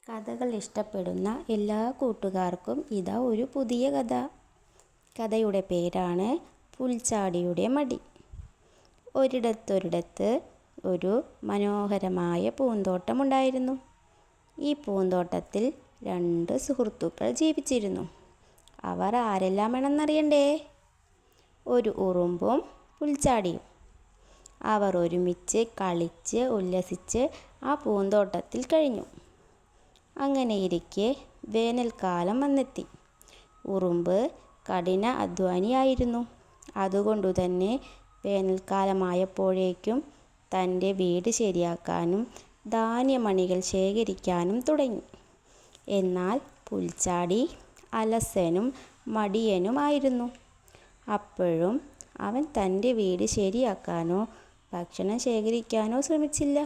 കഥകൾ ഇഷ്ടപ്പെടുന്ന എല്ലാ കൂട്ടുകാർക്കും ഇതാ ഒരു പുതിയ കഥ. കഥയുടെ പേരാണ് പുൽച്ചാടിയുടെ മടി. ഒരിടത്തൊരിടത്ത് ഒരു മനോഹരമായ പൂന്തോട്ടമുണ്ടായിരുന്നു. ഈ പൂന്തോട്ടത്തിൽ 2 സുഹൃത്തുക്കൾ ജീവിച്ചിരുന്നു. അവർ ആരെല്ലാമാണെന്നറിയണ്ടേ? ഒരു ഉറുമ്പും പുൽച്ചാടിയും. അവർ ഒരുമിച്ച് കളിച്ച് ഉല്ലസിച്ച് ആ പൂന്തോട്ടത്തിൽ കഴിഞ്ഞു. അങ്ങനെയിരിക്കെ വേനൽക്കാലം വന്നെത്തി. ഉറുമ്പ് കഠിന അധ്വാനിയായിരുന്നു. അതുകൊണ്ടുതന്നെ വേനൽക്കാലമായപ്പോഴേക്കും തൻ്റെ വീട് ശരിയാക്കാനും ധാന്യമണികൾ ശേഖരിക്കാനും തുടങ്ങി. എന്നാൽ പുൽച്ചാടി അലസനും മടിയനുമായിരുന്നു. അപ്പോഴും അവൻ തൻ്റെ വീട് ശരിയാക്കാനോ ഭക്ഷണം ശേഖരിക്കാനോ ശ്രമിച്ചില്ല.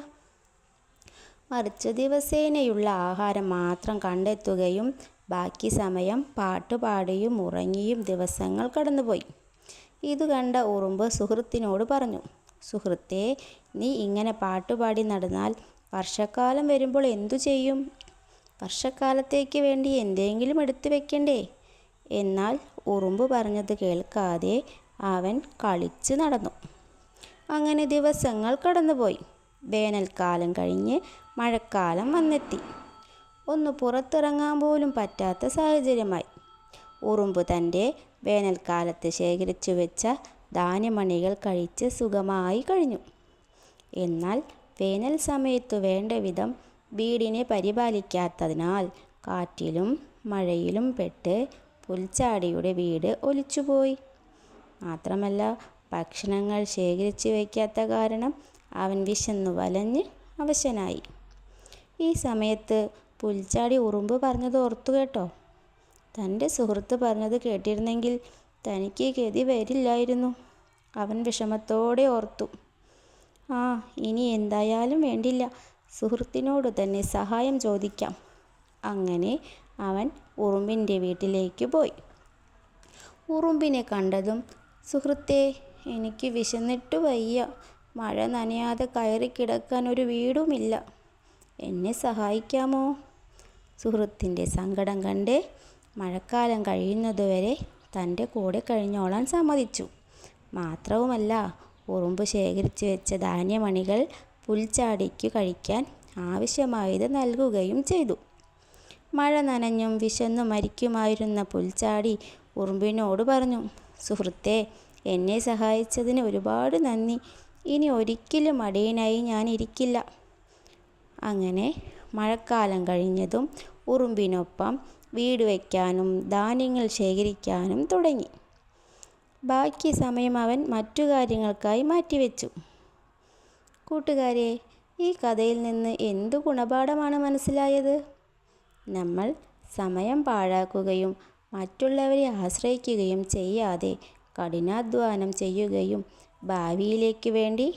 മറിച്ച് ദിവസേനയുള്ള ആഹാരം മാത്രം കണ്ടെത്തുകയും ബാക്കി സമയം പാട്ടുപാടിയും ഉറങ്ങിയും ദിവസങ്ങൾ കടന്നുപോയി. ഇതു കണ്ട ഉറുമ്പ് സുഹൃത്തിനോട് പറഞ്ഞു, "സുഹൃത്തേ, നീ ഇങ്ങനെ പാട്ടുപാടി നടന്നാൽ വർഷക്കാലം വരുമ്പോൾ എന്തു ചെയ്യും? വർഷക്കാലത്തേക്ക് വേണ്ടി എന്തെങ്കിലും എടുത്തു വെക്കണ്ടേ?" എന്നാൽ ഉറുമ്പ് പറഞ്ഞത് കേൾക്കാതെ അവൻ കളിച്ച് നടന്നു. അങ്ങനെ ദിവസങ്ങൾ കടന്നുപോയി. വേനൽക്കാലം കഴിഞ്ഞ് മഴക്കാലം വന്നെത്തി. ഒന്ന് പുറത്തിറങ്ങാൻ പോലും പറ്റാത്ത സാഹചര്യമായി. ഉറുമ്പ് തൻ്റെ വേനൽക്കാലത്ത് ശേഖരിച്ചു വെച്ച ധാന്യമണികൾ കഴിച്ച് സുഖമായി കഴിഞ്ഞു. എന്നാൽ വേനൽ സമയത്തു വേണ്ട വിധം വീടിനെ പരിപാലിക്കാത്തതിനാൽ കാറ്റിലും മഴയിലും പെട്ട് പുൽച്ചാടിയുടെ വീട് ഒലിച്ചുപോയി. മാത്രമല്ല, ഭക്ഷണങ്ങൾ ശേഖരിച്ചു വയ്ക്കാത്ത കാരണം അവൻ വിശന്നു വലഞ്ഞ് അവശനായി. ഈ സമയത്ത് പുൽച്ചാടി ഉറുമ്പ് പറഞ്ഞത് ഓർത്തു കേട്ടോ. തൻ്റെ സുഹൃത്ത് പറഞ്ഞത് കേട്ടിരുന്നെങ്കിൽ തനിക്ക് ഗതി വരില്ലായിരുന്നു. അവൻ വിഷമത്തോടെ ഓർത്തു. ഇനി എന്തായാലും വേണ്ടില്ല, സുഹൃത്തിനോട് തന്നെ സഹായം ചോദിക്കാം. അങ്ങനെ അവൻ ഉറുമ്പിൻ്റെ വീട്ടിലേക്ക് പോയി. ഉറുമ്പിനെ കണ്ടതും, "സുഹൃത്തേ, എനിക്ക് വിശന്നിട്ട് വയ്യ. മഴ നനയാതെ കയറി കിടക്കാൻ ഒരു വീടുമില്ല. എന്നെ സഹായിക്കാമോ?" സുഹൃത്തിൻ്റെ സങ്കടം കണ്ട് മഴക്കാലം കഴിയുന്നതുവരെ തൻ്റെ കൂടെ കഴിഞ്ഞോളാൻ സമ്മതിച്ചു. മാത്രവുമല്ല, ഉറുമ്പ് ശേഖരിച്ചു വെച്ച ധാന്യമണികൾ പുൽച്ചാടിക്ക് കഴിക്കാൻ ആവശ്യമായത് നൽകുകയും ചെയ്തു. മഴ നനഞ്ഞും വിശന്നു മരിക്കുമായിരുന്ന പുൽച്ചാടി ഉറുമ്പിനോട് പറഞ്ഞു, "സുഹൃത്തേ, എന്നെ സഹായിച്ചതിന് ഒരുപാട് നന്ദി. ഇനി ഒരിക്കലും മടിയനായി ഞാൻ ഇരിക്കില്ല." അങ്ങനെ മഴക്കാലം കഴിഞ്ഞതും ഉറുമ്പിനൊപ്പം വീട് വയ്ക്കാനും ധാന്യങ്ങൾ ശേഖരിക്കാനും തുടങ്ങി. ബാക്കി സമയം അവൻ മറ്റു കാര്യങ്ങൾക്കായി മാറ്റിവെച്ചു. കൂട്ടുകാരെ, ഈ കഥയിൽ നിന്ന് എന്തു ഗുണപാഠമാണ് മനസ്സിലായത്? നമ്മൾ സമയം പാഴാക്കുകയും മറ്റുള്ളവരെ ആശ്രയിക്കുകയും ചെയ്യാതെ കഠിനാധ്വാനം ചെയ്യുകയും ഭാവിയിലേക്ക് വേണ്ടി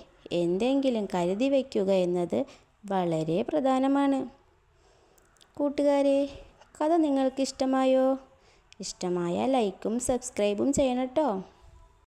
എന്തെങ്കിലും കരുതി വയ്ക്കുക എന്നത് വളരെ പ്രധാനമാണ്. കൂട്ടുകാരെ, കഥ നിങ്ങൾക്ക് ഇഷ്ടമായോ? ഇഷ്ടമായാൽ ലൈക്കും സബ്സ്ക്രൈബും ചെയ്യണം കേട്ടോ.